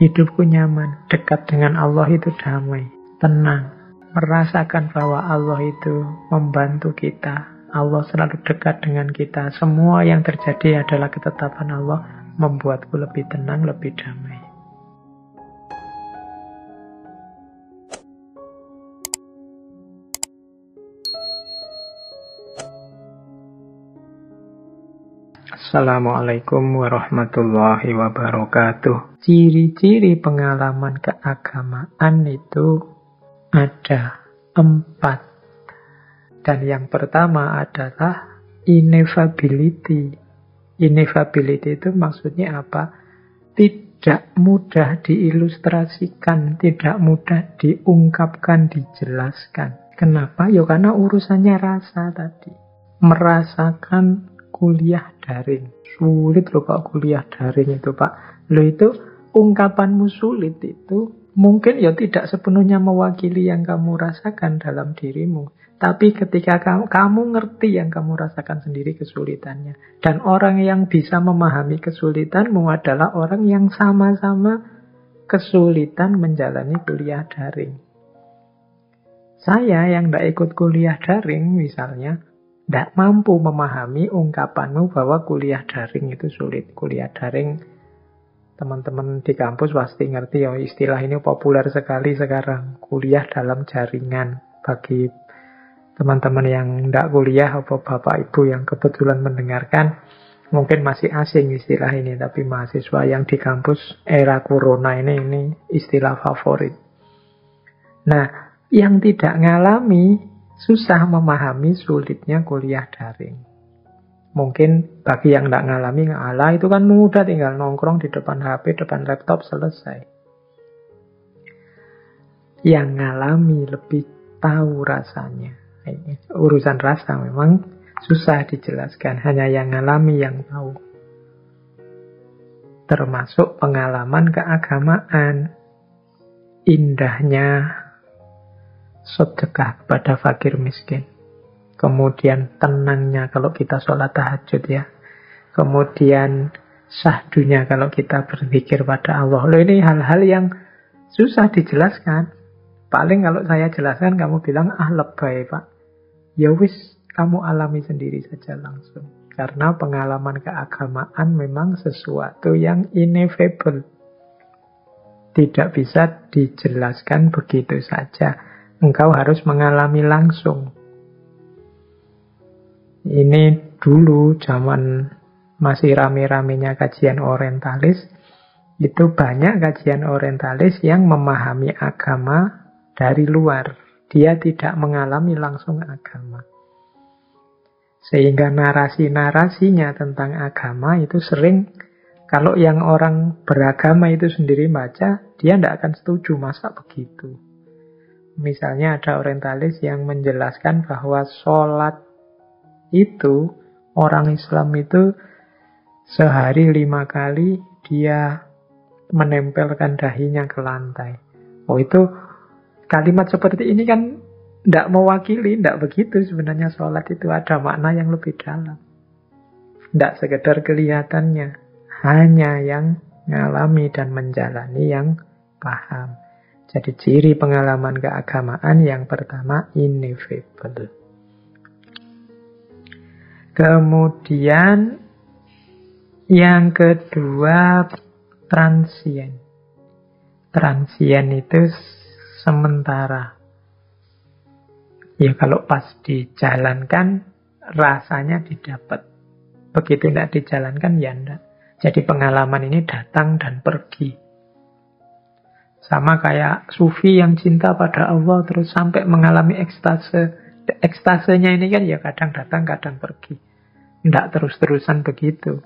Hidupku nyaman, dekat dengan Allah itu damai, tenang. Merasakan bahwa Allah itu membantu kita. Allah selalu dekat dengan kita. Semua yang terjadi adalah ketetapan Allah, membuatku lebih tenang, lebih damai. Assalamualaikum warahmatullahi wabarakatuh. Ciri-ciri pengalaman keagamaan itu ada 4. Dan yang pertama adalah ineffability. Ineffability itu maksudnya apa? Tidak mudah diilustrasikan, tidak mudah diungkapkan, dijelaskan. Kenapa? Ya karena urusannya rasa tadi. Merasakan kuliah daring. Sulit loh Pak kuliah daring itu Pak. Loh itu ungkapanmu sulit itu mungkin ya tidak sepenuhnya mewakili yang kamu rasakan dalam dirimu. Tapi ketika kamu ngerti yang kamu rasakan sendiri kesulitannya. Dan orang yang bisa memahami kesulitanmu adalah orang yang sama-sama kesulitan menjalani kuliah daring. Saya yang tidak ikut kuliah daring misalnya, tidak mampu memahami ungkapanmu bahwa kuliah daring itu sulit. Kuliah daring, teman-teman di kampus pasti ngerti ya, istilah ini populer sekali sekarang. Kuliah dalam jaringan. Bagi teman-teman yang tidak kuliah atau bapak ibu yang kebetulan mendengarkan, mungkin masih asing istilah ini. Tapi mahasiswa yang di kampus era corona ini istilah favorit. Nah, yang tidak ngalami susah memahami sulitnya kuliah daring. Mungkin bagi yang tidak ngalami, ngalah itu kan mudah, tinggal nongkrong di depan HP, depan laptop, selesai. Yang ngalami lebih tahu rasanya. Ini urusan rasa memang susah dijelaskan, hanya yang ngalami yang tahu. Termasuk pengalaman keagamaan. Indahnya sedekah kepada fakir miskin. Kemudian tenangnya kalau kita sholat tahajud ya. Kemudian sahdunya kalau kita berzikir pada Allah. Loh ini hal-hal yang susah dijelaskan. Paling kalau saya jelaskan kamu bilang lebay Pak. Ya wis kamu alami sendiri saja langsung. Karena pengalaman keagamaan memang sesuatu yang ineffable. Tidak bisa dijelaskan begitu saja. Engkau harus mengalami langsung. Ini dulu zaman masih rame-ramenya kajian orientalis, itu banyak kajian orientalis yang memahami agama dari luar. Dia tidak mengalami langsung agama. Sehingga narasi-narasinya tentang agama itu sering, kalau yang orang beragama itu sendiri baca, dia tidak akan setuju, masa begitu. Misalnya ada orientalis yang menjelaskan bahwa sholat itu, orang Islam itu sehari 5 kali dia menempelkan dahinya ke lantai. Oh itu kalimat seperti ini kan tidak mewakili, tidak begitu sebenarnya sholat itu ada makna yang lebih dalam. Tidak sekedar kelihatannya, hanya yang ngalami dan menjalani yang paham. Jadi ciri pengalaman keagamaan yang pertama ineffable. Kemudian yang kedua transient. Transient itu sementara. Ya kalau pas dijalankan rasanya didapat. Begitu tidak dijalankan ya enggak. Jadi pengalaman ini datang dan pergi. Sama kayak sufi yang cinta pada Allah terus sampai mengalami ekstase. Ekstasenya ini kan ya kadang datang kadang pergi. Tidak terus-terusan begitu.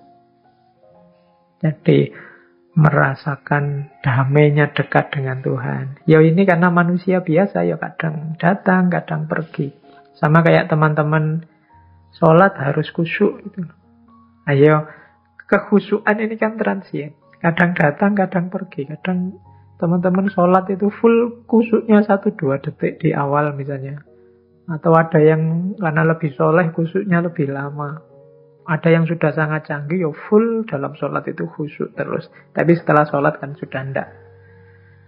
Jadi merasakan damainya dekat dengan Tuhan. Ya ini karena manusia biasa ya kadang datang kadang pergi. Sama kayak teman-teman sholat harus khusyuk gitu. Ayo, kekhusyukan ini kan transient. Kadang datang kadang pergi. Kadang teman-teman sholat itu full khusyuknya 1-2 detik di awal misalnya. Atau ada yang karena lebih soleh khusyuknya lebih lama. Ada yang sudah sangat canggih, ya full dalam sholat itu khusyuk terus. Tapi setelah sholat kan sudah enggak.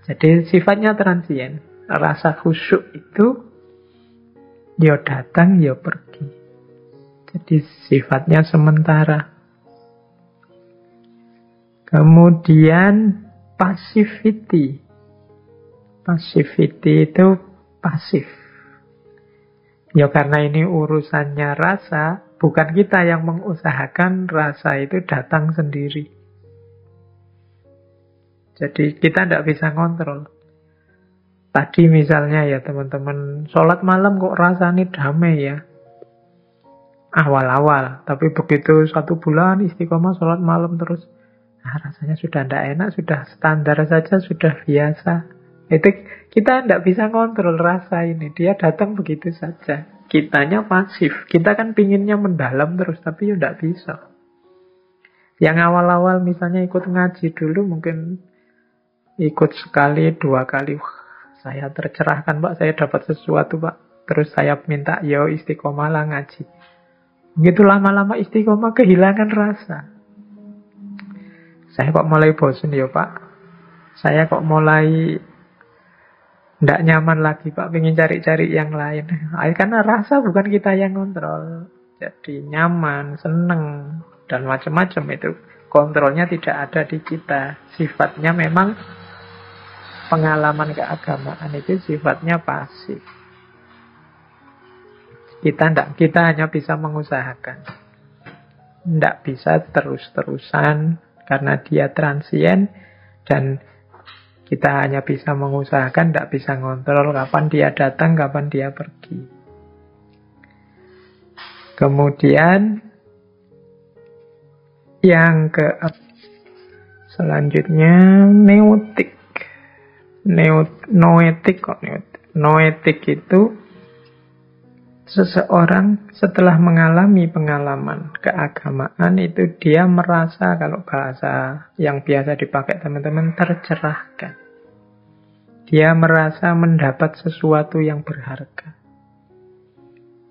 Jadi sifatnya transien. Rasa khusyuk itu ya datang, ya pergi. Jadi sifatnya sementara. Kemudian passivity. Passivity itu pasif. Ya karena ini urusannya rasa, bukan kita yang mengusahakan rasa itu datang sendiri. Jadi kita tidak bisa kontrol. Tadi misalnya ya teman-teman, sholat malam kok rasanya damai ya. Awal-awal, tapi begitu 1 bulan istiqomah sholat malam terus, rasanya sudah tidak enak, sudah standar saja, sudah biasa. Itu kita tidak bisa kontrol rasa ini, dia datang begitu saja. Kitanya pasif, kita kan pinginnya mendalam terus, tapi ya tidak bisa. Yang awal-awal misalnya ikut ngaji dulu mungkin ikut sekali, 2 kali, wah, saya tercerahkan Pak, saya dapat sesuatu Pak. Terus saya minta, yo istiqomah lah ngaji. Begitu lama-lama istiqomah kehilangan rasa. Saya kok mulai bosan ya Pak. Saya kok mulai tidak nyaman lagi Pak, pengen cari-cari yang lain. Karena rasa bukan kita yang kontrol. Jadi nyaman, seneng, dan macam-macam itu. Kontrolnya tidak ada di kita. Sifatnya memang pengalaman keagamaan itu sifatnya pasif. Kita hanya bisa mengusahakan. Tidak bisa terus-terusan karena dia transien dan kita hanya bisa mengusahakan, tidak bisa ngontrol kapan dia datang, kapan dia pergi. Kemudian yang selanjutnya noetik. Noetik itu seseorang setelah mengalami pengalaman keagamaan itu dia merasa, kalau bahasa yang biasa dipakai teman-teman, tercerahkan. Dia merasa mendapat sesuatu yang berharga.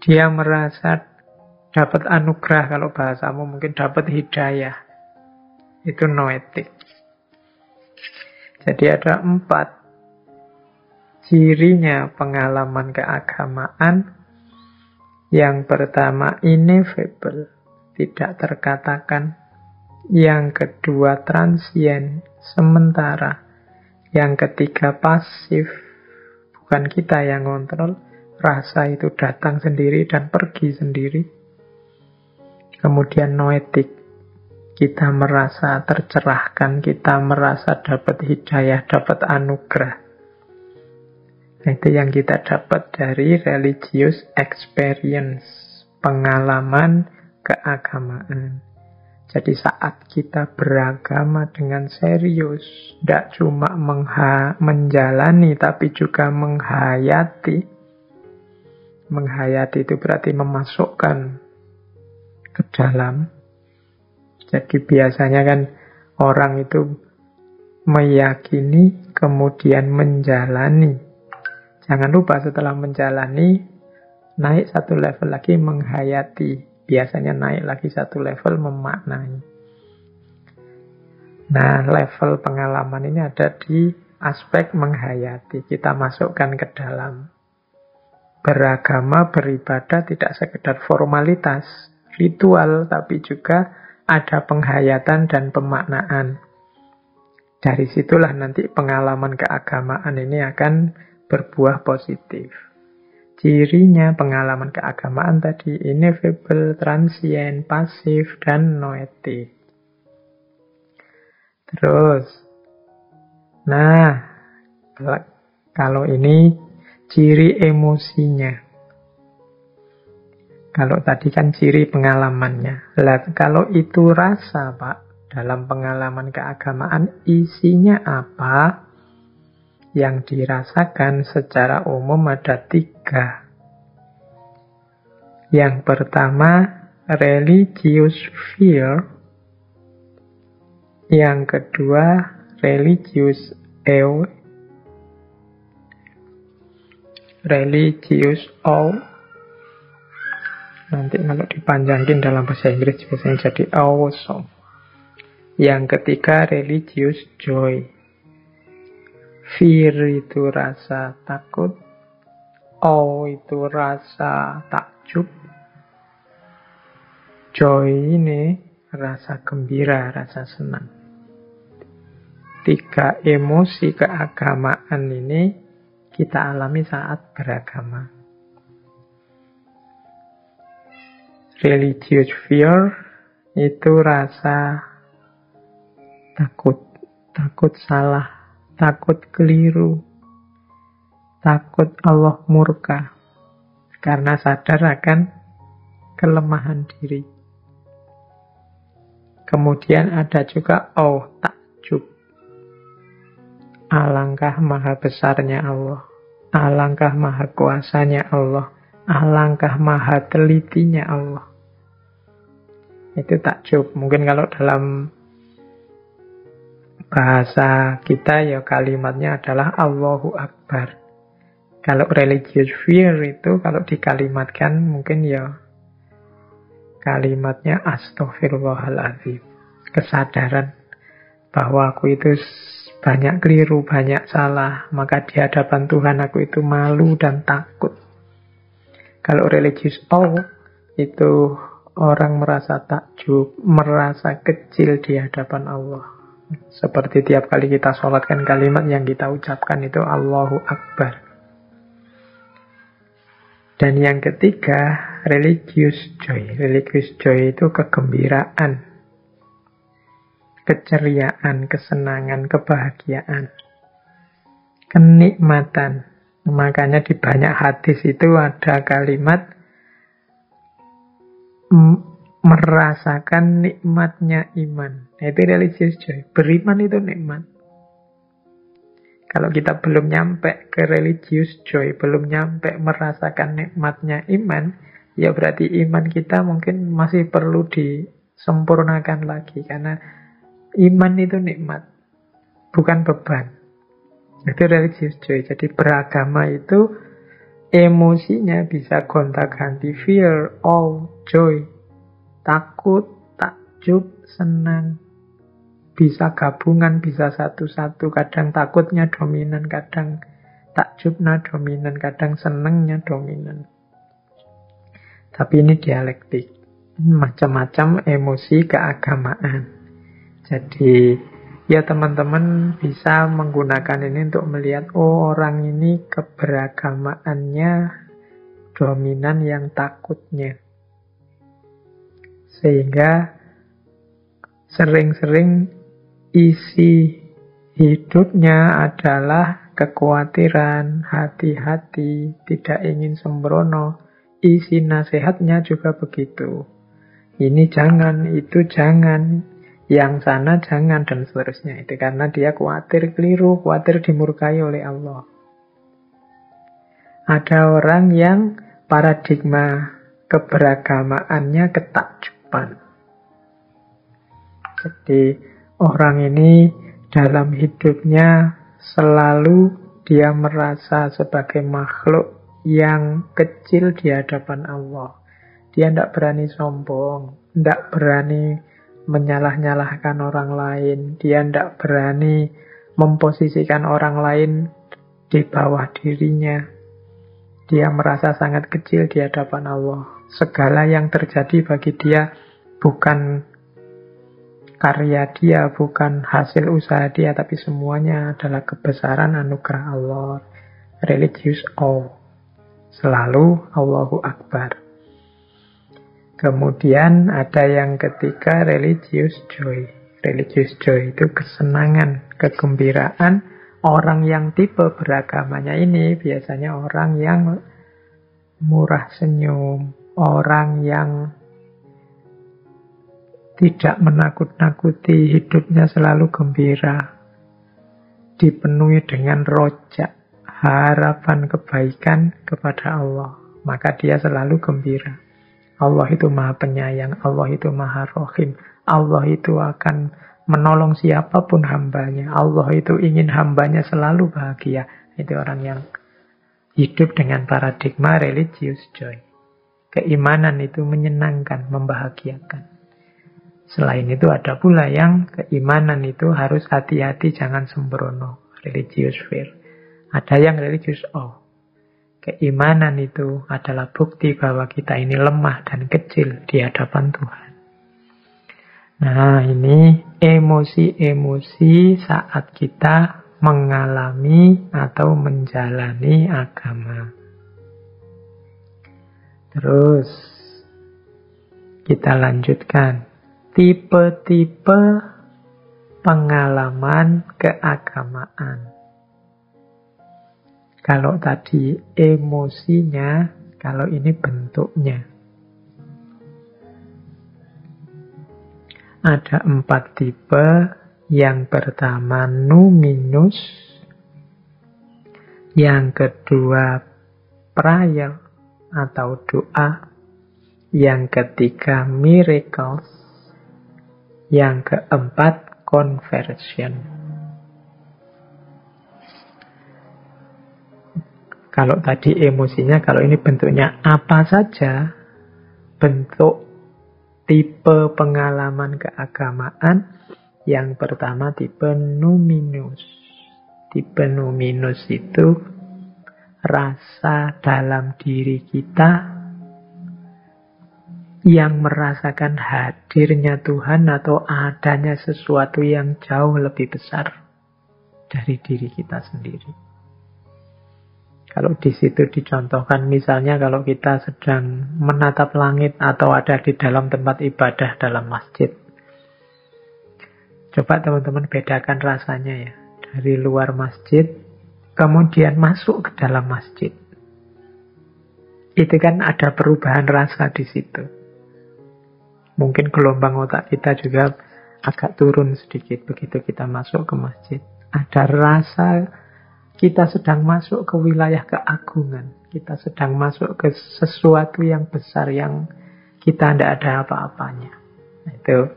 Dia merasa dapat anugerah, kalau bahasamu mungkin dapat hidayah. Itu noetik. Jadi ada 4 cirinya pengalaman keagamaan. Yang pertama, ineffable, tidak terkatakan. Yang kedua, transien, sementara. Yang ketiga, pasif, bukan kita yang kontrol. Rasa itu datang sendiri dan pergi sendiri. Kemudian noetik, kita merasa tercerahkan, kita merasa dapat hidayah, dapat anugerah. Itu yang kita dapat dari religious experience, pengalaman keagamaan. Jadi saat kita beragama dengan serius, tidak cuma menjalani, tapi juga menghayati. Menghayati itu berarti memasukkan ke dalam. Jadi biasanya kan orang itu meyakini, kemudian menjalani. Jangan lupa setelah menjalani, naik 1 level lagi menghayati. Biasanya naik lagi 1 level memaknai. Nah, level pengalaman ini ada di aspek menghayati. Kita masukkan ke dalam. Beragama, beribadah tidak sekedar formalitas, ritual, tapi juga ada penghayatan dan pemaknaan. Dari situlah nanti pengalaman keagamaan ini akan berbuah positif. Cirinya pengalaman keagamaan tadi ineffable, transient, pasif, dan noetik. Terus, nah, kalau ini ciri emosinya. Kalau tadi kan ciri pengalamannya. Lah, kalau itu rasa, Pak, dalam pengalaman keagamaan, isinya apa? Yang dirasakan secara umum ada 3. Yang pertama, religious fear. Yang kedua, religious awe. Religious awe. Nanti kalau dipanjangin dalam bahasa Inggris biasanya jadi awesome. Yang ketiga, religious joy. Fear itu rasa takut, awe itu rasa takjub, joy ini rasa gembira, rasa senang. 3 emosi keagamaan ini kita alami saat beragama. Religious fear itu rasa takut, takut salah, takut keliru, takut Allah murka, karena sadar akan kelemahan diri. Kemudian ada juga takjub. Alangkah maha besarnya Allah, alangkah maha kuasanya Allah, alangkah maha telitinya Allah. Itu takjub. Mungkin kalau dalam bahasa kita ya kalimatnya adalah Allahu Akbar. Kalau religious fear itu kalau dikalimatkan mungkin ya kalimatnya Astaghfirullahaladzim. Kesadaran bahwa aku itu banyak keliru, banyak salah, maka di hadapan Tuhan aku itu malu dan takut. Kalau religious awe itu orang merasa takjub, merasa kecil di hadapan Allah. Seperti tiap kali kita sholat kan kalimat yang kita ucapkan itu Allahu Akbar. Dan yang ketiga, religious joy. Religious joy itu kegembiraan, keceriaan, kesenangan, kebahagiaan, kenikmatan. Makanya di banyak hadis itu ada kalimat merasakan nikmatnya iman. Itu religious joy. Beriman itu nikmat. Kalau kita belum nyampe ke religious joy, belum nyampe merasakan nikmatnya iman, ya berarti iman kita mungkin masih perlu disempurnakan lagi. Karena iman itu nikmat, bukan beban. Itu religious joy. Jadi beragama itu emosinya bisa gonta-ganti, fear, awe, joy, takut, takjub, senang. Bisa gabungan, bisa satu-satu. Kadang takutnya dominan, kadang takjubnya dominan, kadang senangnya dominan. Tapi ini dialektik. Macam-macam emosi keagamaan. Jadi ya teman-teman bisa menggunakan ini untuk melihat, oh orang ini keberagamaannya dominan yang takutnya. Sehingga sering-sering isi hidupnya adalah kekhawatiran, hati-hati, tidak ingin sembrono. Isi nasihatnya juga begitu. Ini jangan, itu jangan, yang sana jangan, dan seterusnya. Itu karena dia khawatir keliru, khawatir dimurkai oleh Allah. Ada orang yang paradigma keberagamaannya ketakjuban. Jadi orang ini dalam hidupnya selalu dia merasa sebagai makhluk yang kecil di hadapan Allah. Dia tidak berani sombong, tidak berani menyalah-nyalahkan orang lain. Dia tidak berani memposisikan orang lain di bawah dirinya. Dia merasa sangat kecil di hadapan Allah. Segala yang terjadi bagi dia bukan karya dia, bukan hasil usaha dia, tapi semuanya adalah kebesaran anugerah Allah. Religious awe. Selalu Allahu Akbar. Kemudian ada yang ketiga, religious joy. Religious joy itu kesenangan, kegembiraan. Orang yang tipe beragamanya ini biasanya orang yang murah senyum, orang yang tidak menakut-nakuti, hidupnya selalu gembira, dipenuhi dengan rojak, harapan kebaikan kepada Allah. Maka dia selalu gembira. Allah itu maha penyayang, Allah itu maha rohim, Allah itu akan menolong siapapun hambanya, Allah itu ingin hambanya selalu bahagia. Itu orang yang hidup dengan paradigma religious joy. Keimanan itu menyenangkan, membahagiakan. Selain itu ada pula yang keimanan itu harus hati-hati, jangan sembrono. religious fear. Ada yang religious awe. Keimanan itu adalah bukti bahwa kita ini lemah dan kecil di hadapan Tuhan. Nah, ini emosi-emosi saat kita mengalami atau menjalani agama. Terus, kita lanjutkan. Tipe-tipe pengalaman keagamaan. Kalau tadi emosinya, kalau ini bentuknya. Ada 4 tipe. Yang pertama numinus. Yang kedua prayer atau doa. Yang ketiga miracles. Yang keempat conversion. Kalau tadi emosinya, kalau ini bentuknya apa saja, bentuk tipe pengalaman keagamaan. Yang pertama tipe numinus. Tipe numinus itu rasa dalam diri kita yang merasakan hadirnya Tuhan atau adanya sesuatu yang jauh lebih besar dari diri kita sendiri. Kalau di situ dicontohkan, misalnya kalau kita sedang menatap langit atau ada di dalam tempat ibadah dalam masjid. Coba teman-teman bedakan rasanya ya. Dari luar masjid, kemudian masuk ke dalam masjid. Itu kan ada perubahan rasa di situ. Mungkin gelombang otak kita juga agak turun sedikit begitu kita masuk ke masjid. Ada rasa kita sedang masuk ke wilayah keagungan. Kita sedang masuk ke sesuatu yang besar yang kita tidak ada apa-apanya. Itu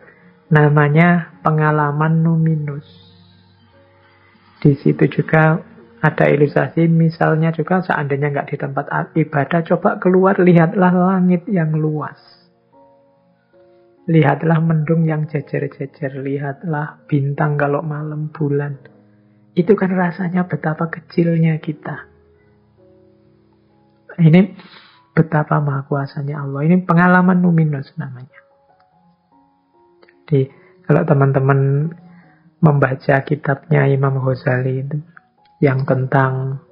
namanya pengalaman numinus. Di situ juga ada ilustrasi, misalnya juga seandainya nggak di tempat ibadah, coba keluar, lihatlah langit yang luas. Lihatlah mendung yang jejer-jejer, lihatlah bintang kalau malam, bulan. Itu kan rasanya betapa kecilnya kita. Ini betapa maha kuasanya Allah. Ini pengalaman numinus namanya. Jadi kalau teman-teman membaca kitabnya Imam Ghazali itu, yang tentang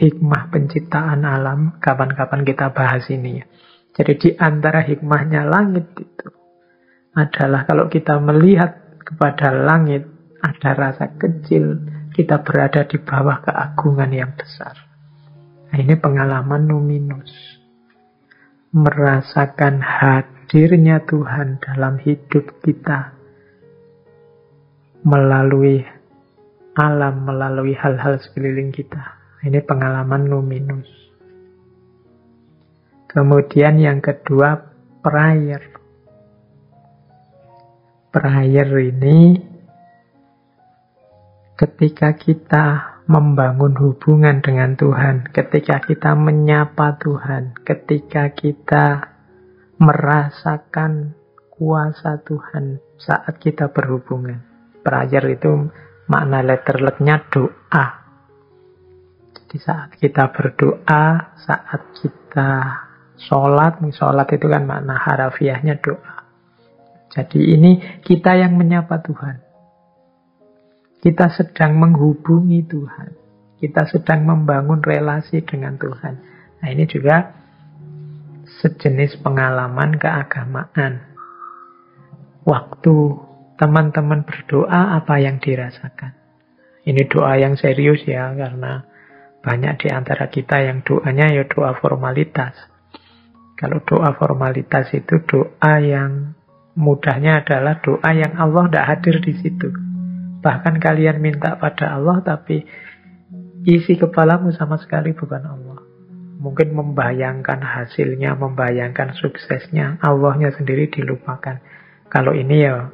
hikmah penciptaan alam, kapan-kapan kita bahas ini ya. Jadi di antara hikmahnya langit itu adalah kalau kita melihat kepada langit, ada rasa kecil, kita berada di bawah keagungan yang besar. Nah, ini pengalaman numinus. Merasakan hadirnya Tuhan dalam hidup kita. Melalui alam, melalui hal-hal sekeliling kita. Ini pengalaman numinus. Kemudian yang kedua, prayer. Prayer ini ketika kita membangun hubungan dengan Tuhan, ketika kita menyapa Tuhan, ketika kita merasakan kuasa Tuhan saat kita berhubungan. Prayer itu makna letterleknya doa. Jadi saat kita berdoa, saat kita sholat itu kan makna harafiahnya doa. Jadi ini kita yang menyapa Tuhan. Kita sedang menghubungi Tuhan. Kita sedang membangun relasi dengan Tuhan. Nah, ini juga sejenis pengalaman keagamaan. Waktu teman-teman berdoa, apa yang dirasakan? Ini doa yang serius ya, karena banyak di antara kita yang doanya ya doa formalitas. Kalau doa formalitas itu doa yang mudahnya adalah doa yang Allah tidak hadir di situ. Bahkan kalian minta pada Allah, tapi isi kepalamu sama sekali bukan Allah. Mungkin membayangkan hasilnya, membayangkan suksesnya, Allahnya sendiri dilupakan. Kalau ini ya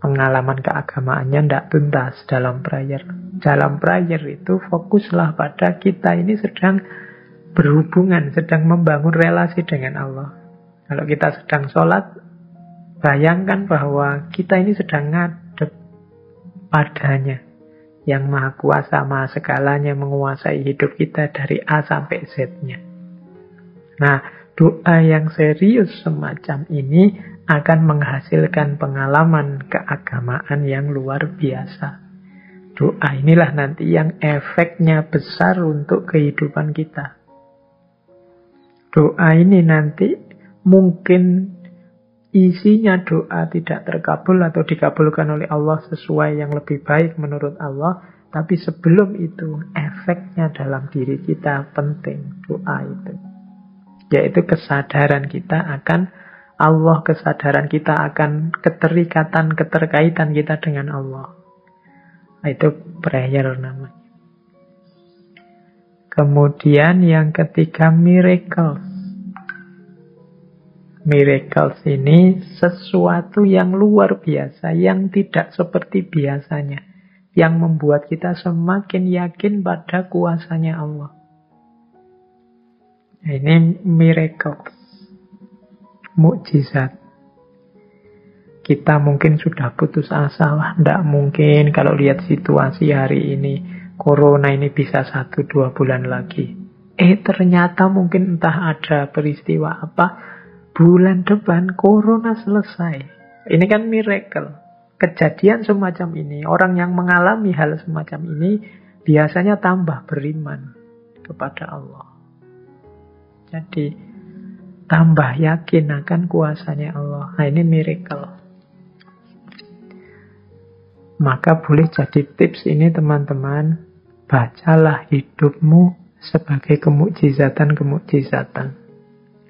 pengalaman keagamaannya tidak tuntas dalam prayer. Dalam prayer itu fokuslah pada kita ini sedang berhubungan, sedang membangun relasi dengan Allah. Kalau kita sedang sholat, bayangkan bahwa kita ini sedang ngadep padanya. yang maha kuasa, maha segalanya, menguasai hidup kita dari A sampai Z-nya. Nah, doa yang serius semacam ini akan menghasilkan pengalaman keagamaan yang luar biasa. Doa inilah nanti yang efeknya besar untuk kehidupan kita. Doa ini nanti mungkin isinya doa tidak terkabul atau dikabulkan oleh Allah sesuai yang lebih baik menurut Allah. Tapi sebelum itu, efeknya dalam diri kita penting doa itu. Yaitu kesadaran kita akan Allah, kesadaran kita akan keterkaitan kita dengan Allah. Itu prayer namanya. Kemudian yang ketiga, miracles. Miracles ini sesuatu yang luar biasa, yang tidak seperti biasanya, yang membuat kita semakin yakin pada kuasanya Allah. Ini miracles, mukjizat. Kita mungkin sudah putus asa, wah tidak mungkin kalau lihat situasi hari ini, corona ini bisa 1-2 bulan lagi. Ternyata mungkin entah ada peristiwa apa, bulan depan corona selesai. Ini kan miracle. Kejadian semacam ini, orang yang mengalami hal semacam ini biasanya tambah beriman kepada Allah. Jadi tambah yakin akan kuasanya Allah. Nah, ini miracle. Maka boleh jadi tips ini teman-teman, bacalah hidupmu sebagai kemukjizatan-kemukjizatan.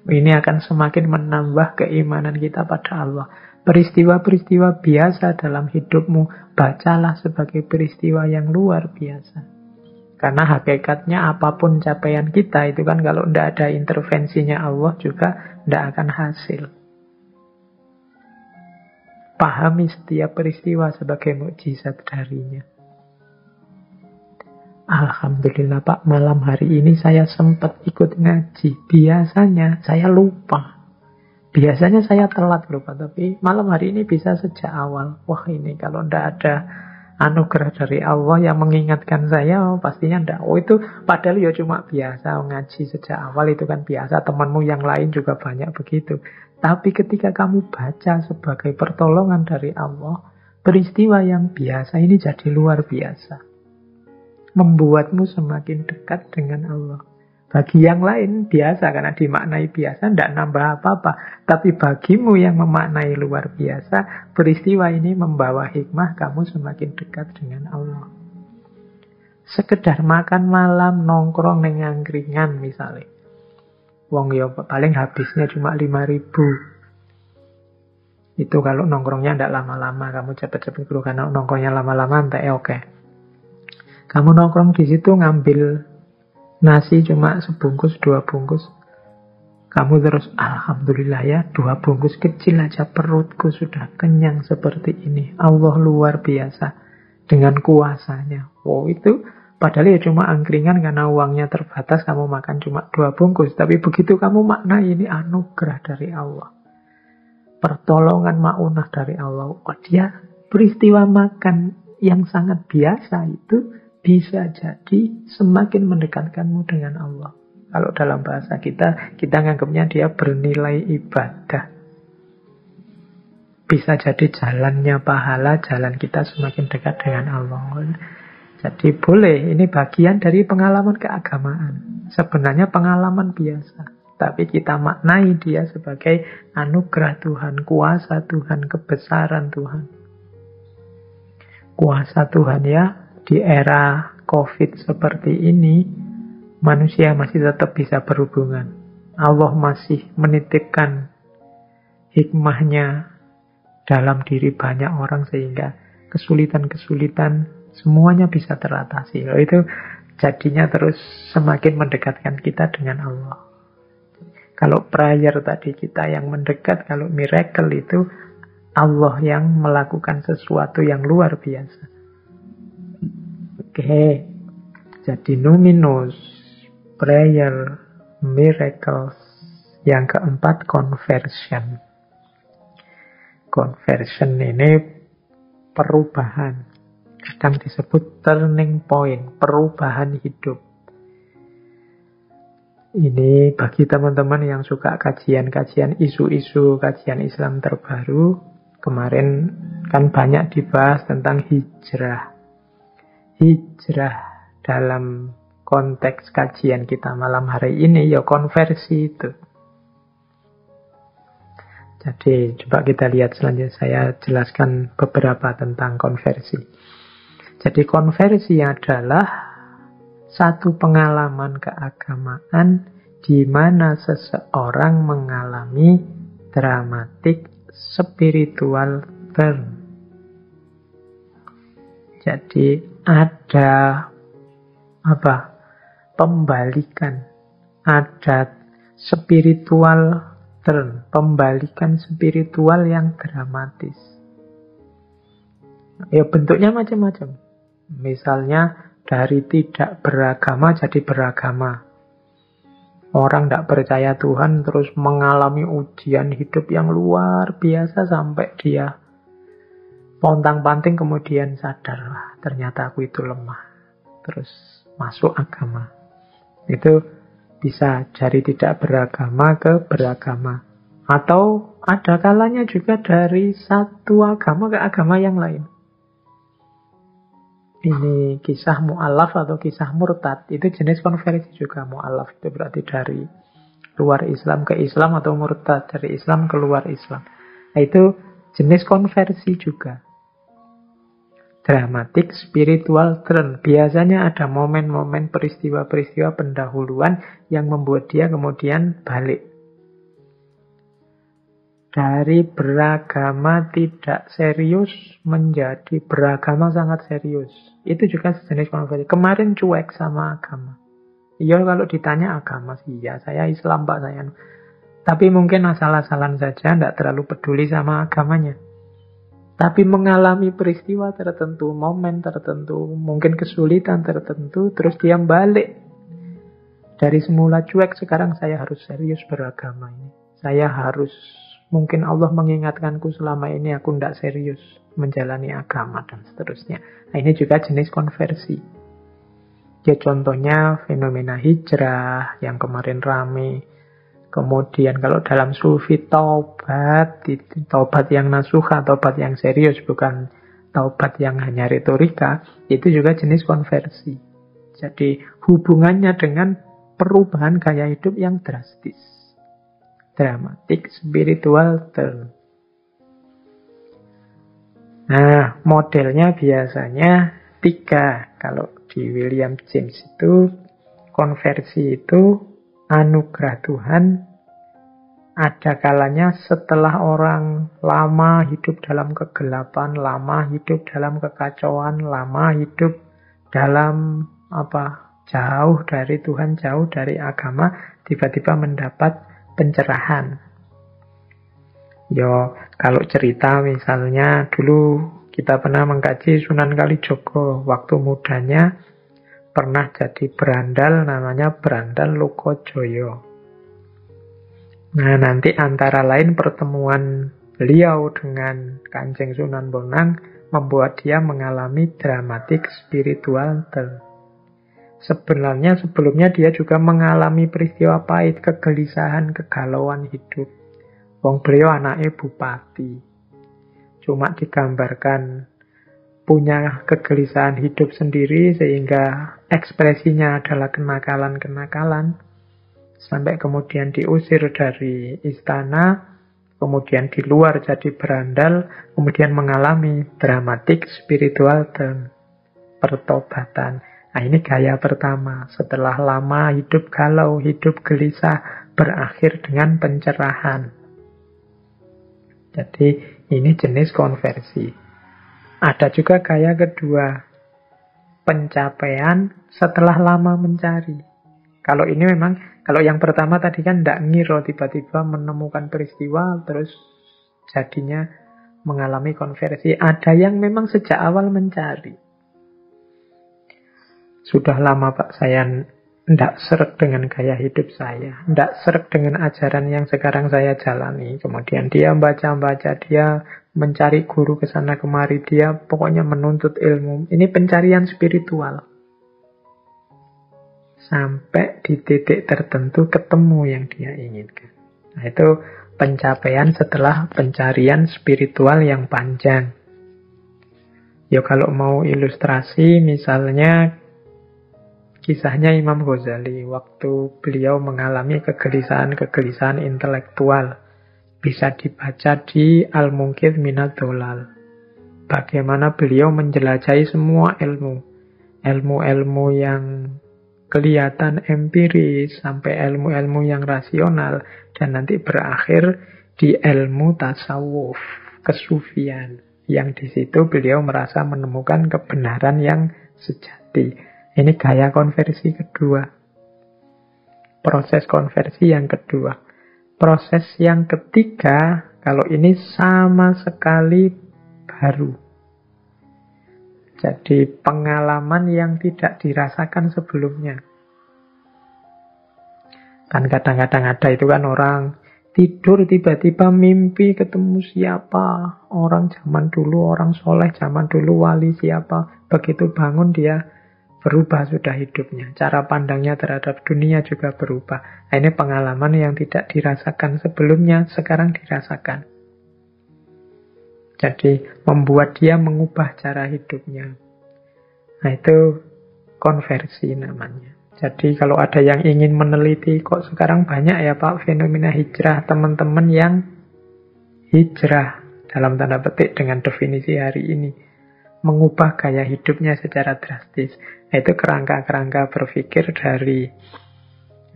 Ini akan semakin menambah keimanan kita pada Allah. Peristiwa-peristiwa biasa dalam hidupmu, bacalah sebagai peristiwa yang luar biasa. Karena hakikatnya apapun capaian kita itu kan kalau tidak ada intervensinya Allah juga tidak akan hasil. Pahami setiap peristiwa sebagai mukjizat darinya. Alhamdulillah Pak, malam hari ini saya sempat ikut ngaji. Biasanya saya lupa. Biasanya saya telat lupa, tapi malam hari ini bisa sejak awal. Wah, ini kalau tidak ada anugerah dari Allah yang mengingatkan saya, pastinya tidak. Oh, itu padahal ya cuma biasa ngaji sejak awal, itu kan biasa. Temanmu yang lain juga banyak begitu. Tapi ketika kamu baca sebagai pertolongan dari Allah, peristiwa yang biasa ini jadi luar biasa. Membuatmu semakin dekat dengan Allah. Bagi yang lain biasa, karena dimaknai biasa, tidak nambah apa-apa. Tapi bagimu yang memaknai luar biasa, peristiwa ini membawa hikmah, kamu semakin dekat dengan Allah. Sekedar makan malam, nongkrong neng angkringan misalnya. Wong ya paling habisnya cuma 5.000. Itu kalau nongkrongnya tidak lama-lama, kamu cepet-cepet dulu. Karena nongkrongnya lama-lama, entah oke. Kamu nongkrong di situ ngambil nasi cuma sebungkus, 2 bungkus. Kamu terus, alhamdulillah ya, 2 bungkus kecil aja perutku sudah kenyang seperti ini. Allah luar biasa dengan kuasanya. Wow, itu padahal ya cuma angkringan karena uangnya terbatas, kamu makan cuma 2 bungkus. Tapi begitu kamu maknai ini anugerah dari Allah. Pertolongan ma'unah dari Allah. Oh, dia peristiwa makan yang sangat biasa itu bisa jadi semakin mendekatkanmu dengan Allah. Kalau dalam bahasa kita nganggapnya dia bernilai ibadah. Bisa jadi jalannya pahala, jalan kita semakin dekat dengan Allah. Jadi boleh, ini bagian dari pengalaman keagamaan. Sebenarnya pengalaman biasa. Tapi kita maknai dia sebagai anugerah Tuhan, kuasa Tuhan, kebesaran Tuhan. Kuasa Tuhan ya, di era COVID seperti ini, manusia masih tetap bisa berhubungan. Allah masih menitipkan hikmahnya dalam diri banyak orang sehingga kesulitan-kesulitan semuanya bisa teratasi. Itu jadinya terus semakin mendekatkan kita dengan Allah. Kalau prayer tadi kita yang mendekat, kalau miracle itu Allah yang melakukan sesuatu yang luar biasa. Oke, jadi numinous, prayer, miracles. Yang keempat, conversion. Conversion ini perubahan. Kadang disebut turning point, perubahan hidup. Ini bagi teman-teman yang suka kajian-kajian isu-isu, kajian Islam terbaru. Kemarin kan banyak dibahas tentang hijrah. Hijrah dalam konteks kajian kita malam hari ini ya konversi itu. Jadi coba kita lihat selanjutnya, saya jelaskan beberapa tentang konversi. Jadi konversi adalah satu pengalaman keagamaan di mana seseorang mengalami dramatic spiritual turn. Jadi ada pembalikan, ada spiritual turn, pembalikan spiritual yang dramatis. Ya bentuknya macam-macam. Misalnya dari tidak beragama jadi beragama. Orang tidak percaya Tuhan terus mengalami ujian hidup yang luar biasa sampai dia pontang-panting kemudian sadar, wah ternyata aku itu lemah. Terus masuk agama. Itu bisa dari tidak beragama ke beragama. Atau ada kalanya juga dari satu agama ke agama yang lain. Ini kisah mu'alaf atau kisah murtad. Itu jenis konversi juga. Mu'alaf itu berarti dari luar Islam ke Islam, atau murtad dari Islam keluar Islam. Nah, itu jenis konversi juga. Dramatic spiritual turn. Biasanya ada momen-momen peristiwa-peristiwa pendahuluan yang membuat dia kemudian balik. Dari beragama tidak serius menjadi beragama sangat serius. Itu juga sejenis konversi. Kemarin cuek sama agama. Iya kalau ditanya agama sih, ya saya Islam Pak, saya. Tapi mungkin asal-asalan saja, tidak terlalu peduli sama agamanya. Tapi mengalami peristiwa tertentu, momen tertentu, mungkin kesulitan tertentu, terus dia balik. Dari semula cuek, sekarang saya harus serius beragama ini. Saya harus, mungkin Allah mengingatkanku selama ini aku tidak serius menjalani agama dan seterusnya. Nah, ini juga jenis konversi. Ya contohnya fenomena hijrah yang kemarin rame. Kemudian kalau dalam sufi taubat yang nasuha, taubat yang serius, bukan taubat yang hanya retorika, itu juga jenis konversi. Jadi hubungannya dengan perubahan gaya hidup yang drastis. Dramatic spiritual turn. Nah, modelnya biasanya 3. Kalau di William James itu, konversi itu anugerah Tuhan. Ada kalanya setelah orang lama hidup dalam kegelapan, lama hidup dalam kekacauan, lama hidup dalam jauh dari Tuhan, jauh dari agama, tiba-tiba mendapat pencerahan. Kalau cerita misalnya dulu kita pernah mengkaji Sunan Kalijogo, waktu mudanya pernah jadi berandal, namanya Berandal Lokojoyo. Nah, nanti antara lain pertemuan beliau dengan Kanjeng Sunan Bonang membuat dia mengalami dramatic spiritual turn. Sebenarnya sebelumnya dia juga mengalami peristiwa pahit, kegelisahan, kegalauan hidup. Wong beliau anaknya bupati. Cuma digambarkan punya kegelisahan hidup sendiri sehingga ekspresinya adalah kenakalan-kenakalan. Sampai kemudian diusir dari istana, kemudian di luar jadi berandal, kemudian mengalami dramatic spiritual turn, pertobatan. Nah, ini gaya pertama. Setelah lama hidup galau, hidup gelisah, berakhir dengan pencerahan. Jadi ini jenis konversi. Ada juga gaya kedua, pencapaian setelah lama mencari. Kalau ini memang, kalau yang pertama tadi kan tidak ngiro, tiba-tiba menemukan peristiwa, terus jadinya mengalami konversi. Ada yang memang sejak awal mencari. Sudah lama Pak, saya tidak seret dengan gaya hidup saya, tidak seret dengan ajaran yang sekarang saya jalani. Kemudian dia baca-baca, dia mencari guru ke sana kemari, dia pokoknya menuntut ilmu. Ini pencarian spiritual. Sampai di titik tertentu ketemu yang dia inginkan. Nah, itu pencapaian setelah pencarian spiritual yang panjang. Ya kalau mau ilustrasi, misalnya kisahnya Imam Ghazali waktu beliau mengalami kegelisahan-kegelisahan intelektual. Bisa dibaca di Al-Munqidh Minadh Dhalal. Bagaimana beliau menjelajahi semua ilmu. Ilmu-ilmu yang kelihatan empiris sampai ilmu-ilmu yang rasional. Dan nanti berakhir di ilmu tasawuf, kesufian. Yang di situ beliau merasa menemukan kebenaran yang sejati. Ini gaya konversi kedua. Proses konversi yang kedua. Proses yang ketiga, kalau ini sama sekali baru. Jadi pengalaman yang tidak dirasakan sebelumnya. Kan kadang-kadang ada itu kan orang tidur tiba-tiba mimpi ketemu siapa. Orang zaman dulu, orang soleh zaman dulu, wali siapa. Begitu bangun dia berubah sudah hidupnya. Cara pandangnya terhadap dunia juga berubah. Nah, ini pengalaman yang tidak dirasakan sebelumnya, sekarang dirasakan. Jadi membuat dia mengubah cara hidupnya. Nah, itu konversi namanya. Jadi kalau ada yang ingin meneliti, kok sekarang banyak ya Pak fenomena hijrah, teman-teman yang hijrah dalam tanda petik dengan definisi hari ini, mengubah gaya hidupnya secara drastis. Nah, itu kerangka-kerangka berpikir dari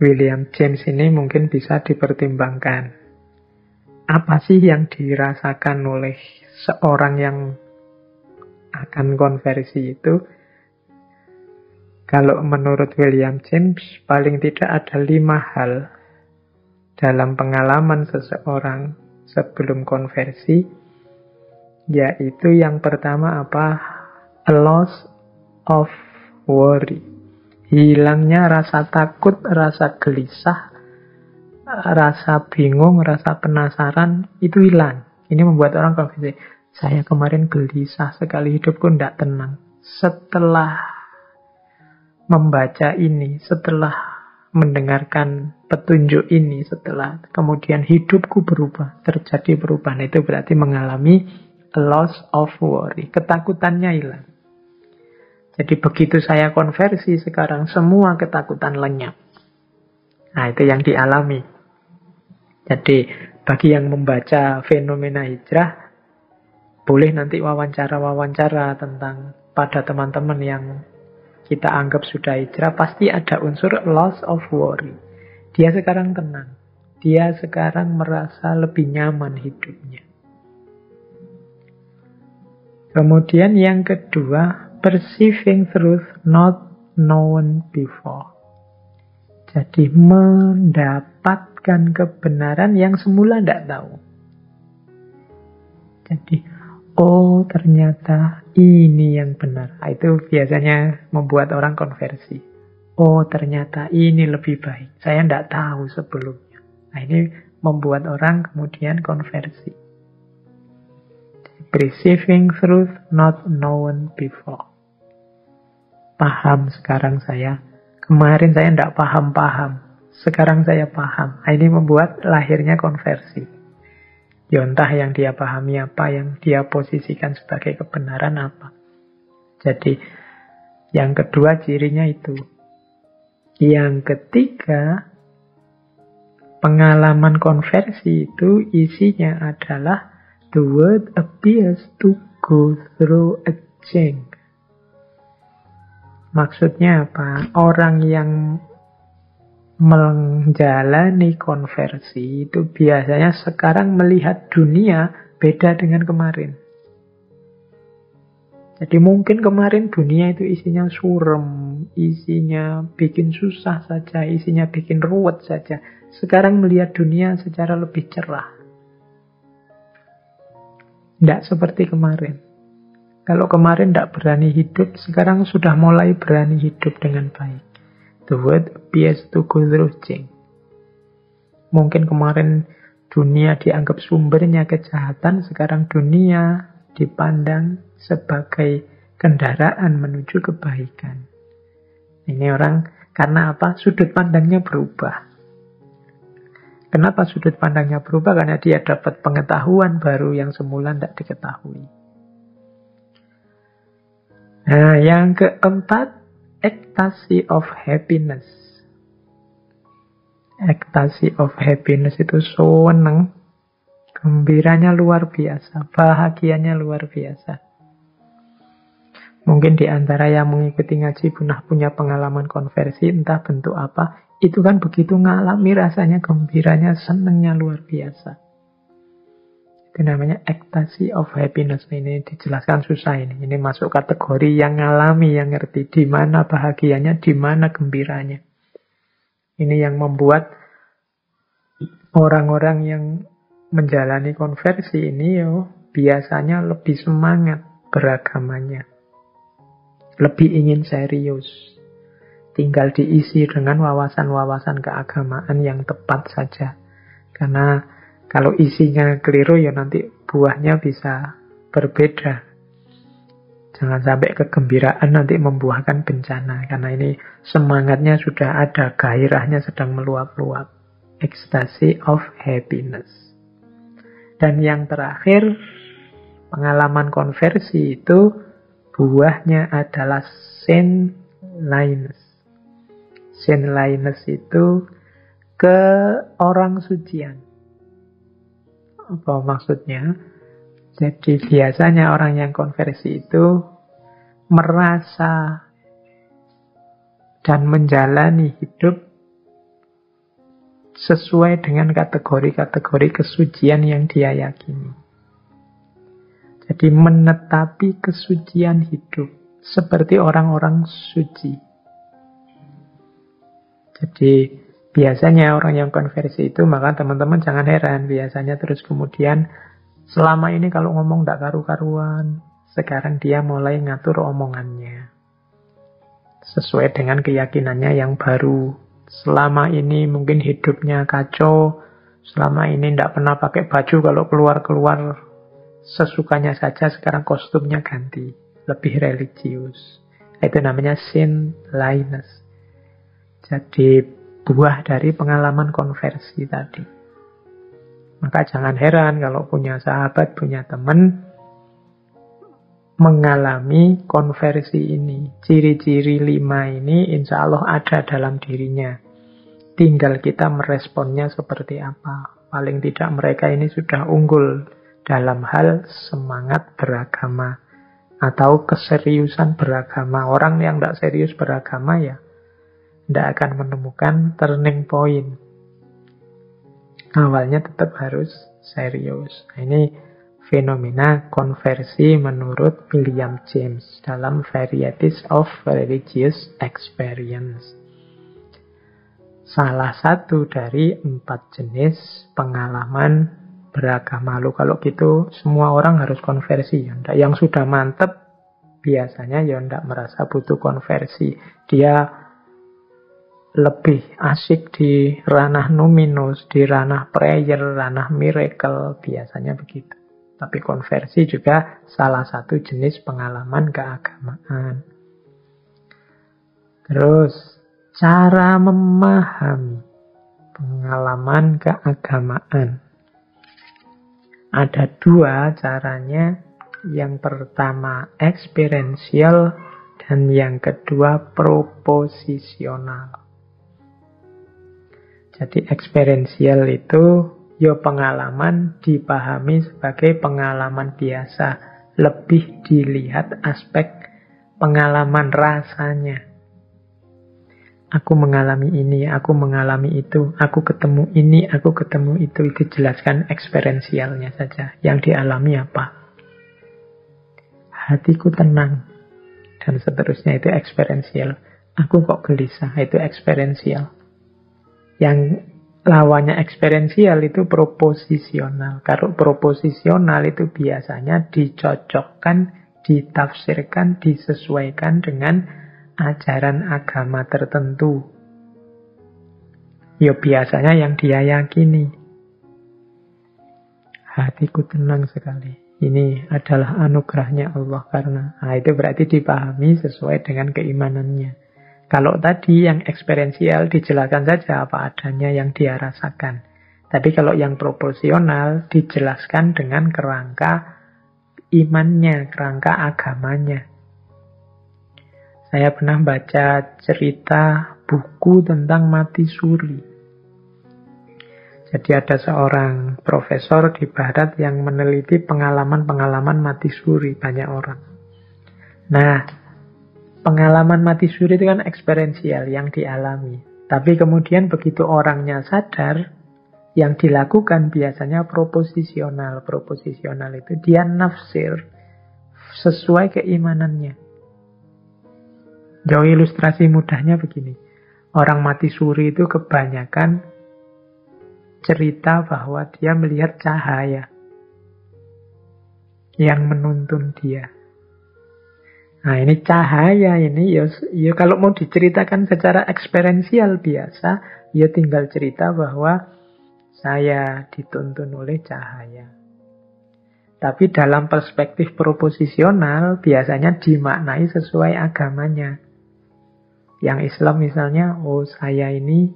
William James ini mungkin bisa dipertimbangkan. Apa sih yang dirasakan oleh seorang yang akan konversi itu? Kalau menurut William James, paling tidak ada 5 hal dalam pengalaman seseorang sebelum konversi, yaitu yang pertama apa? A loss of worry. Hilangnya rasa takut, rasa gelisah, rasa bingung, rasa penasaran, itu hilang. Ini membuat orang konversi. Saya kemarin gelisah sekali, hidupku tidak tenang. Setelah membaca ini, setelah mendengarkan petunjuk ini, setelah kemudian hidupku berubah, terjadi perubahan, itu berarti mengalami loss of worry. Ketakutannya hilang. Jadi begitu saya konversi sekarang, semua ketakutan lenyap. Nah, itu yang dialami. Jadi bagi yang membaca fenomena hijrah, boleh nanti wawancara-wawancara tentang pada teman-teman yang kita anggap sudah hijrah, pasti ada unsur loss of worry. Dia sekarang tenang. Dia sekarang merasa lebih nyaman hidupnya. Kemudian yang kedua, perceiving truth not known before. Jadi mendapatkan kebenaran yang semula tidak tahu. Jadi, oh ternyata ini yang benar. Itu biasanya membuat orang konversi. Oh ternyata ini lebih baik. Saya tidak tahu sebelumnya. Nah, ini membuat orang kemudian konversi. Perceiving truth not known before. Paham sekarang saya. Kemarin saya tidak paham-paham. Sekarang saya paham. Nah, ini membuat lahirnya konversi. Ya entah yang dia pahami apa, yang dia posisikan sebagai kebenaran apa. Jadi yang kedua cirinya itu. Yang ketiga, pengalaman konversi itu isinya adalah the world appears to go through a change. Maksudnya apa? Orang yang menjalani konversi itu biasanya sekarang melihat dunia beda dengan kemarin. Jadi mungkin kemarin dunia itu isinya suram, isinya bikin susah saja, isinya bikin ruwet saja. Sekarang melihat dunia secara lebih cerah. Tidak seperti kemarin. Kalau kemarin tidak berani hidup, sekarang sudah mulai berani hidup dengan baik. The world appears to go through change. Mungkin kemarin dunia dianggap sumbernya kejahatan, sekarang dunia dipandang sebagai kendaraan menuju kebaikan. Ini orang, karena apa? Sudut pandangnya berubah. Kenapa sudut pandangnya berubah? Karena dia dapat pengetahuan baru yang semula tidak diketahui. Nah, yang keempat, ecstasy of happiness. Ecstasy of happiness itu seneng, gembiranya luar biasa, bahagianya luar biasa. Mungkin di antara yang mengikuti ngaji pernah punya pengalaman konversi, entah bentuk apa. Itu kan begitu ngalami rasanya gembiranya, senengnya luar biasa. Itu namanya ecstasy of happiness. Ini dijelaskan susah ini. Ini masuk kategori yang ngalami, yang ngerti di mana bahagianya, di mana gembiranya. Ini yang membuat orang-orang yang menjalani konversi ini biasanya lebih semangat beragamanya. Lebih ingin serius. Tinggal diisi dengan wawasan-wawasan keagamaan yang tepat saja. Karena kalau isinya keliru ya nanti buahnya bisa berbeda. Jangan sampai kegembiraan nanti membuahkan bencana. Karena ini semangatnya sudah ada, gairahnya sedang meluap-luap. Ecstasy of happiness. Dan yang terakhir, pengalaman konversi itu buahnya adalah saintliness. Saintliness itu ke orang sucian. Apa maksudnya? Jadi biasanya orang yang konversi itu merasa dan menjalani hidup sesuai dengan kategori-kategori kesucian yang dia yakini. Jadi menetapi kesucian hidup seperti orang-orang suci. Jadi biasanya orang yang konversi itu, maka teman-teman jangan heran, biasanya terus kemudian selama ini kalau ngomong tidak karu-karuan, sekarang dia mulai ngatur omongannya sesuai dengan keyakinannya yang baru. Selama ini mungkin hidupnya kacau, selama ini tidak pernah pakai baju, kalau keluar-keluar sesukanya saja, sekarang kostumnya ganti, lebih religius. Itu namanya saintliness. Jadi buah dari pengalaman konversi tadi. Maka jangan heran kalau punya sahabat, punya teman mengalami konversi ini. Ciri-ciri 5 ini insya Allah ada dalam dirinya. Tinggal kita meresponnya seperti apa. Paling tidak mereka ini sudah unggul dalam hal semangat beragama atau keseriusan beragama. Orang yang tidak serius beragama ya tidak akan menemukan turning point. Awalnya tetap harus serius. Nah, ini fenomena konversi menurut William James dalam Varieties of Religious Experience. Salah satu dari 4 jenis pengalaman beragama. Lalu kalau gitu semua orang harus konversi. Yang sudah mantep biasanya ya tidak merasa butuh konversi. Dia lebih asik di ranah numinus, di ranah prayer, ranah miracle, biasanya begitu. Tapi konversi juga salah satu jenis pengalaman keagamaan. Terus, cara memahami pengalaman keagamaan. Ada 2 caranya. Yang pertama experiential dan yang kedua proposisional. Jadi experiential itu pengalaman dipahami sebagai pengalaman biasa. Lebih dilihat aspek pengalaman rasanya. Aku mengalami ini, aku mengalami itu, aku ketemu ini, aku ketemu itu. Itu jelaskan experientialnya saja. Yang dialami apa? Hatiku tenang. Dan seterusnya itu experiential. Aku kok gelisah, itu experiential. Yang lawannya eksperiensial itu proposisional. Kalau proposisional itu biasanya dicocokkan, ditafsirkan, disesuaikan dengan ajaran agama tertentu. Ya biasanya yang dia yakini. hatiku tenang sekali. Ini adalah anugerahnya Allah karena itu berarti dipahami sesuai dengan keimanannya. Kalau tadi yang eksperiensial dijelaskan saja apa adanya yang dia rasakan. Tapi kalau yang proporsional dijelaskan dengan kerangka imannya, kerangka agamanya. Saya pernah baca cerita buku tentang mati suri. Jadi ada seorang profesor di barat yang meneliti pengalaman-pengalaman mati suri banyak orang. Nah, pengalaman mati suri itu kan eksperiensial yang dialami. Tapi kemudian begitu orangnya sadar, yang dilakukan biasanya proposisional. Proposisional itu dia nafsir sesuai keimanannya. Jauh ilustrasi mudahnya begini. Orang mati suri itu kebanyakan cerita bahwa dia melihat cahaya yang menuntun dia. Nah ini cahaya ini ya kalau mau diceritakan secara eksperiensial biasa, ya tinggal cerita bahwa saya dituntun oleh cahaya. Tapi dalam perspektif proposisional biasanya dimaknai sesuai agamanya. Yang Islam misalnya, saya ini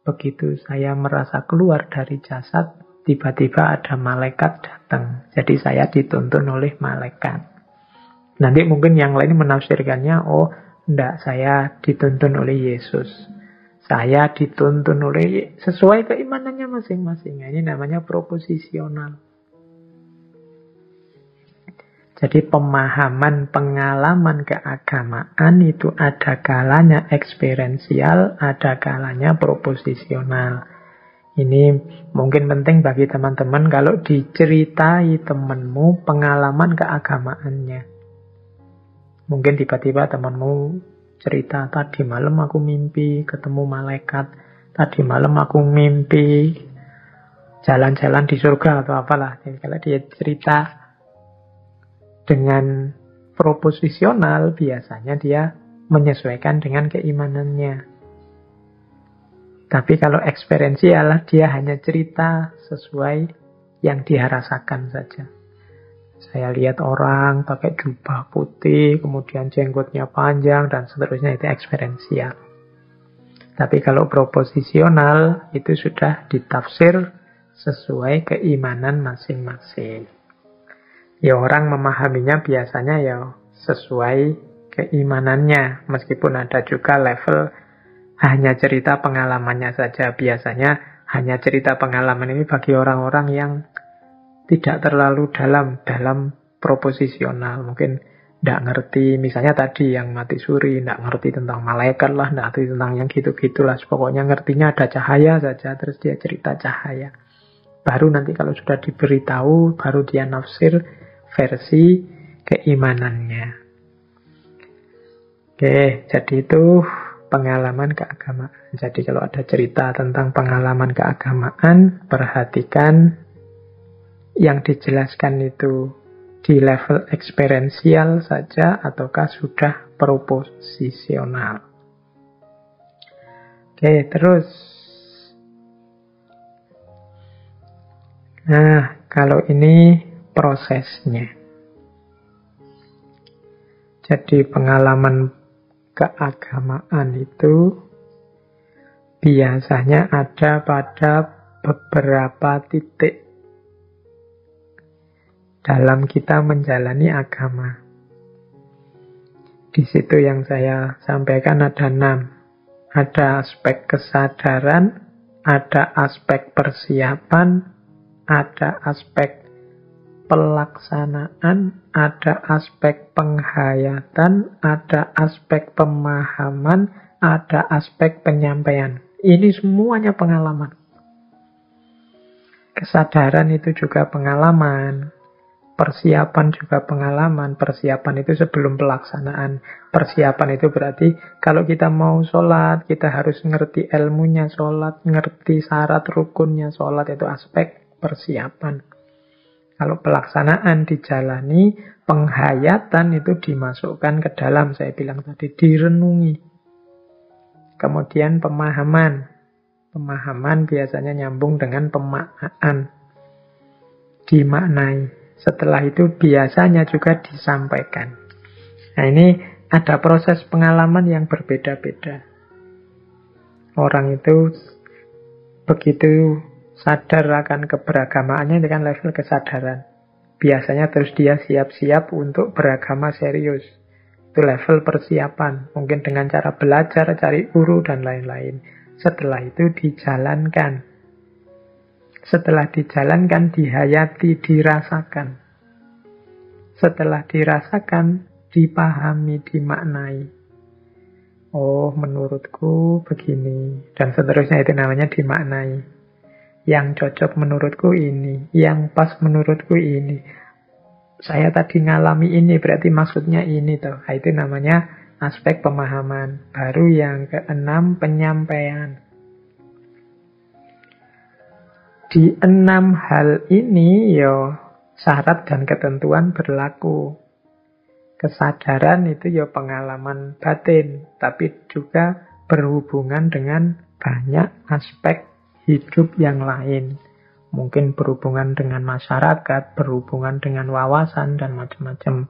begitu saya merasa keluar dari jasad, tiba-tiba ada malaikat datang. Jadi saya dituntun oleh malaikat. Nanti mungkin yang lain menafsirkannya, enggak, saya dituntun oleh Yesus. Saya dituntun oleh sesuai keimanannya masing-masing. Ini namanya proposisional. Jadi pemahaman, pengalaman keagamaan itu ada kalanya eksperiensial, ada kalanya proposisional. Ini mungkin penting bagi teman-teman kalau diceritai temanmu pengalaman keagamaannya. Mungkin tiba-tiba temanmu cerita, tadi malam aku mimpi ketemu malaikat, tadi malam aku mimpi jalan-jalan di surga atau apalah. Jadi kalau dia cerita dengan proposisional, biasanya dia menyesuaikan dengan keimanannya. Tapi kalau eksperiensial, dia hanya cerita sesuai yang dia rasakan saja. Saya lihat orang pakai jubah putih, kemudian jenggotnya panjang, dan seterusnya, itu eksperiensial. Tapi kalau proposisional, itu sudah ditafsir sesuai keimanan masing-masing. Ya orang memahaminya biasanya ya sesuai keimanannya. Meskipun ada juga level hanya cerita pengalamannya saja. Biasanya hanya cerita pengalaman ini bagi orang-orang yang tidak terlalu dalam proposisional. Mungkin tidak ngerti, misalnya tadi yang mati suri, tidak ngerti tentang malaikat lah, tidak ngerti tentang yang gitu-gitulah. Pokoknya ngertinya ada cahaya saja, terus dia cerita cahaya. Baru nanti kalau sudah diberitahu, baru dia nafsir versi keimanannya. Oke, jadi itu pengalaman keagamaan. Jadi kalau ada cerita tentang pengalaman keagamaan, perhatikan yang dijelaskan itu di level eksperiensial saja ataukah sudah proposisional. Oke, terus. Nah, kalau ini prosesnya. Jadi pengalaman keagamaan itu biasanya ada pada beberapa titik dalam kita menjalani agama. Di situ yang saya sampaikan ada 6. Ada aspek kesadaran, ada aspek persiapan, ada aspek pelaksanaan, ada aspek penghayatan, ada aspek pemahaman, ada aspek penyampaian. Ini semuanya pengalaman. Kesadaran itu juga pengalaman. Persiapan juga pengalaman. Persiapan itu sebelum pelaksanaan. Persiapan itu berarti kalau kita mau sholat, kita harus ngerti ilmunya sholat, ngerti syarat rukunnya sholat, itu aspek persiapan. Kalau pelaksanaan dijalani, penghayatan itu dimasukkan ke dalam, saya bilang tadi, direnungi. Kemudian pemahaman. Pemahaman biasanya nyambung dengan pemaknaan. dimaknai. Setelah itu biasanya juga disampaikan. Nah, ini ada proses pengalaman yang berbeda-beda. Orang itu begitu sadar akan keberagamaannya, itu kan level kesadaran. Biasanya terus dia siap-siap untuk beragama serius. Itu level persiapan. Mungkin dengan cara belajar, cari guru, dan lain-lain. Setelah itu dijalankan. Setelah dijalankan, dihayati, dirasakan. Setelah dirasakan, dipahami, dimaknai. Oh, menurutku begini. Dan seterusnya, itu namanya dimaknai. Yang cocok menurutku ini. Yang pas menurutku ini. Saya tadi ngalami ini, berarti maksudnya ini toh. Nah, itu namanya aspek pemahaman. Baru yang keenam, penyampaian. Di 6 hal ini, syarat dan ketentuan berlaku. Kesadaran itu pengalaman batin, tapi juga berhubungan dengan banyak aspek hidup yang lain. Mungkin berhubungan dengan masyarakat, berhubungan dengan wawasan, dan macam-macam.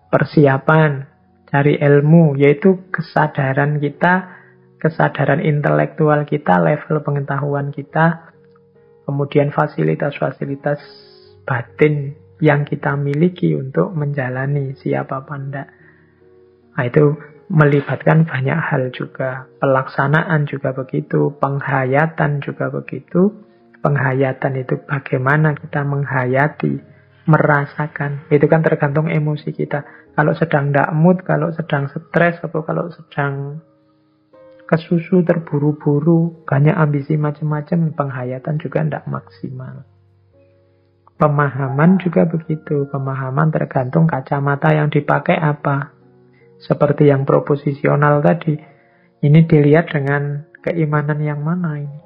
Persiapan, cari ilmu, yaitu kesadaran kita, kesadaran intelektual kita, level pengetahuan kita, kemudian fasilitas-fasilitas batin yang kita miliki untuk menjalani siapa panda. Nah, itu melibatkan banyak hal juga. Pelaksanaan juga begitu, penghayatan juga begitu. Penghayatan itu bagaimana kita menghayati, merasakan. Itu kan tergantung emosi kita. Kalau sedang tidak mood, kalau sedang stres, atau kalau sedang kesusu, terburu-buru, banyak ambisi macam-macam, penghayatan juga tidak maksimal. Pemahaman juga begitu. Pemahaman tergantung kacamata yang dipakai apa. Seperti yang proposisional tadi. Ini dilihat dengan keimanan yang mana ini.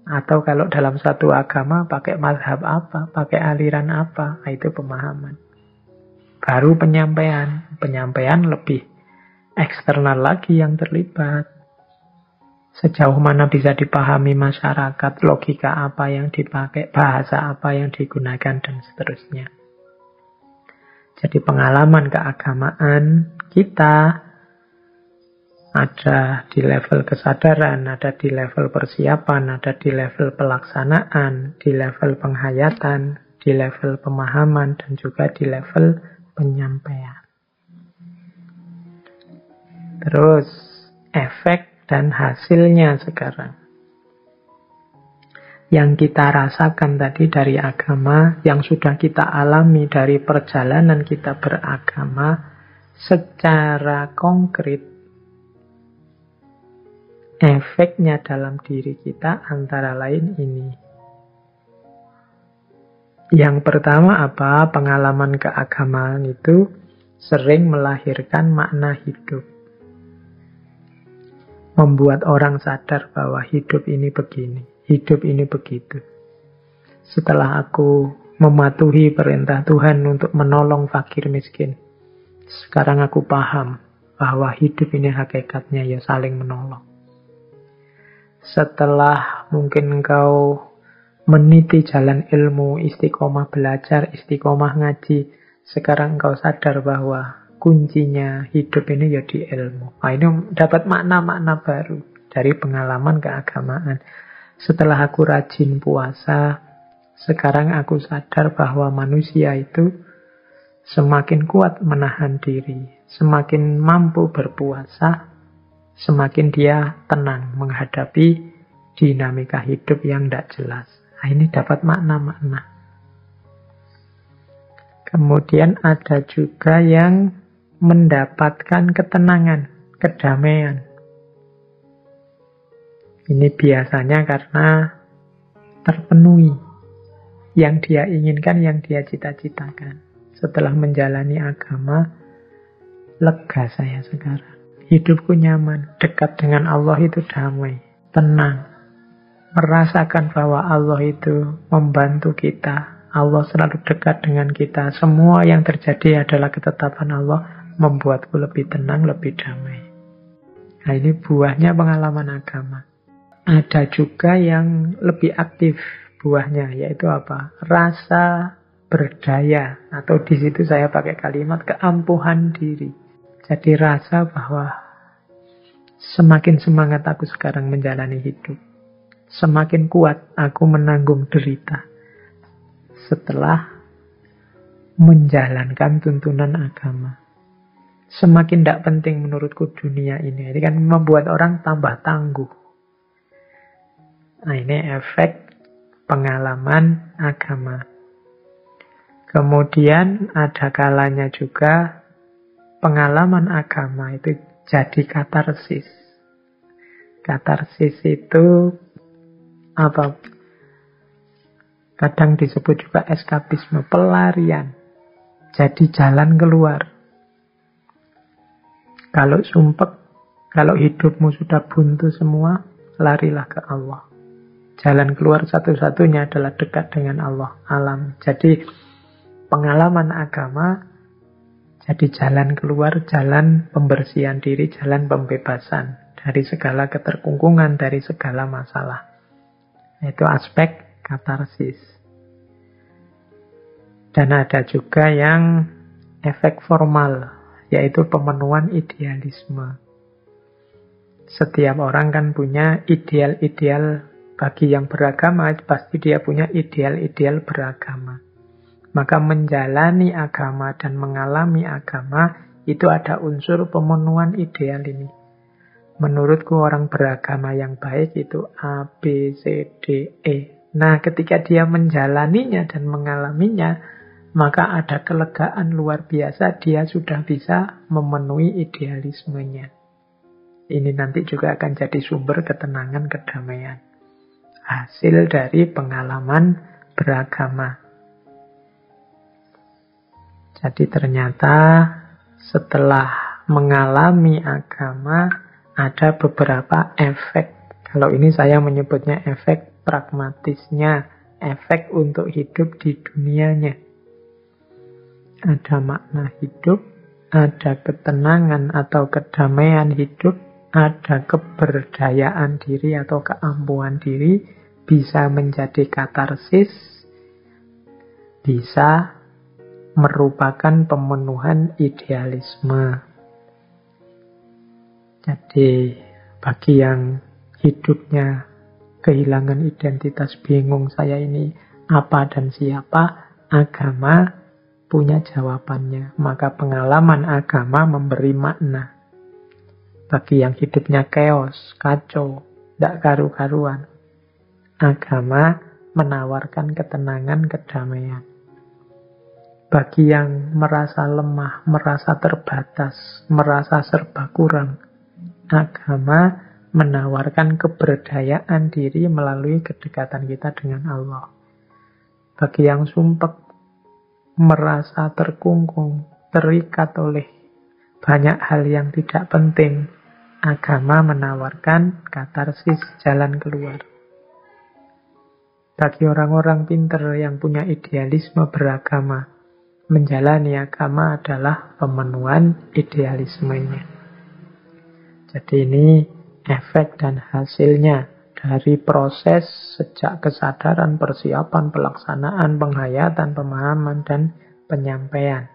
Atau kalau dalam satu agama pakai mazhab apa, pakai aliran apa, itu pemahaman. Baru penyampaian. Penyampaian lebih eksternal lagi yang terlibat. Sejauh mana bisa dipahami masyarakat, logika apa yang dipakai, bahasa apa yang digunakan, dan seterusnya. Jadi pengalaman keagamaan kita ada di level kesadaran, ada di level persiapan, ada di level pelaksanaan, di level penghayatan, di level pemahaman, dan juga di level penyampaian. Terus, efek dan hasilnya sekarang. Yang kita rasakan tadi dari agama, yang sudah kita alami dari perjalanan kita beragama, secara konkret, efeknya dalam diri kita antara lain ini. Yang pertama apa? Pengalaman keagamaan itu sering melahirkan makna hidup. Membuat orang sadar bahwa hidup ini begini, hidup ini begitu. Setelah aku mematuhi perintah Tuhan untuk menolong fakir miskin, sekarang aku paham bahwa hidup ini hakikatnya saling menolong. Setelah mungkin engkau meniti jalan ilmu, istiqomah belajar, istiqomah ngaji, sekarang engkau sadar bahwa kuncinya hidup ini di ilmu. Nah, ini dapat makna-makna baru dari pengalaman keagamaan. Setelah aku rajin puasa, sekarang aku sadar bahwa manusia itu semakin kuat menahan diri, semakin mampu berpuasa, semakin dia tenang menghadapi dinamika hidup yang tidak jelas. Nah, ini dapat makna-makna. Kemudian ada juga yang mendapatkan ketenangan, kedamaian. Ini biasanya karena terpenuhi yang dia inginkan, yang dia cita-citakan. Setelah menjalani agama, lega saya sekarang. Hidupku nyaman, dekat dengan Allah itu damai, tenang. Merasakan bahwa Allah itu membantu kita. Allah selalu dekat dengan kita. Semua yang terjadi adalah ketetapan Allah, membuatku lebih tenang, lebih damai. Nah, ini buahnya pengalaman agama. Ada juga yang lebih aktif buahnya, yaitu apa? Rasa berdaya, atau di situ saya pakai kalimat keampuhan diri. Jadi rasa bahwa semakin semangat aku sekarang menjalani hidup, semakin kuat aku menanggung derita setelah menjalankan tuntunan agama. Semakin tidak penting menurutku dunia ini. Ini kan membuat orang tambah tangguh. Nah, ini efek pengalaman agama. Kemudian ada kalanya juga pengalaman agama itu jadi katarsis. Katarsis itu apa? Kadang disebut juga eskapisme, pelarian. Jadi jalan keluar. Kalau sumpek, kalau hidupmu sudah buntu semua, larilah ke Allah. Jalan keluar satu-satunya adalah dekat dengan Allah, alam. Jadi pengalaman agama jadi jalan keluar, jalan pembersihan diri, jalan pembebasan dari segala keterkungkungan, dari segala masalah. Itu aspek katarsis. Dan ada juga yang efek formal, yaitu pemenuhan idealisme. Setiap orang kan punya ideal-ideal. Bagi yang beragama, pasti dia punya ideal-ideal beragama. Maka menjalani agama dan mengalami agama, itu ada unsur pemenuhan ideal ini. Menurutku orang beragama yang baik itu A, B, C, D, E. Nah, ketika dia menjalaninya dan mengalaminya, maka ada kelegaan luar biasa, dia sudah bisa memenuhi idealismenya. Ini nanti juga akan jadi sumber ketenangan, kedamaian. Hasil dari pengalaman beragama. Jadi ternyata setelah mengalami agama, ada beberapa efek. Kalau ini saya menyebutnya efek pragmatisnya, efek untuk hidup di dunianya. Ada makna hidup, ada ketenangan atau kedamaian hidup, ada keberdayaan diri atau keampuhan diri, bisa menjadi katarsis, bisa merupakan pemenuhan idealisme. Jadi bagi yang hidupnya kehilangan identitas, bingung saya ini apa dan siapa, agama punya jawabannya. Maka pengalaman agama memberi makna. Bagi yang hidupnya chaos, kacau, tidak karu-karuan, agama menawarkan ketenangan, kedamaian. Bagi yang merasa lemah, merasa terbatas, merasa serba kurang, agama menawarkan keberdayaan diri melalui kedekatan kita dengan Allah. Bagi yang sumpek, merasa terkungkung, terikat oleh banyak hal yang tidak penting, agama menawarkan katarsis, jalan keluar. Bagi orang-orang pintar yang punya idealisme beragama, menjalani agama adalah pemenuhan idealismenya. Jadi ini efek dan hasilnya dari proses sejak kesadaran, persiapan, pelaksanaan, penghayatan, pemahaman, dan penyampaian.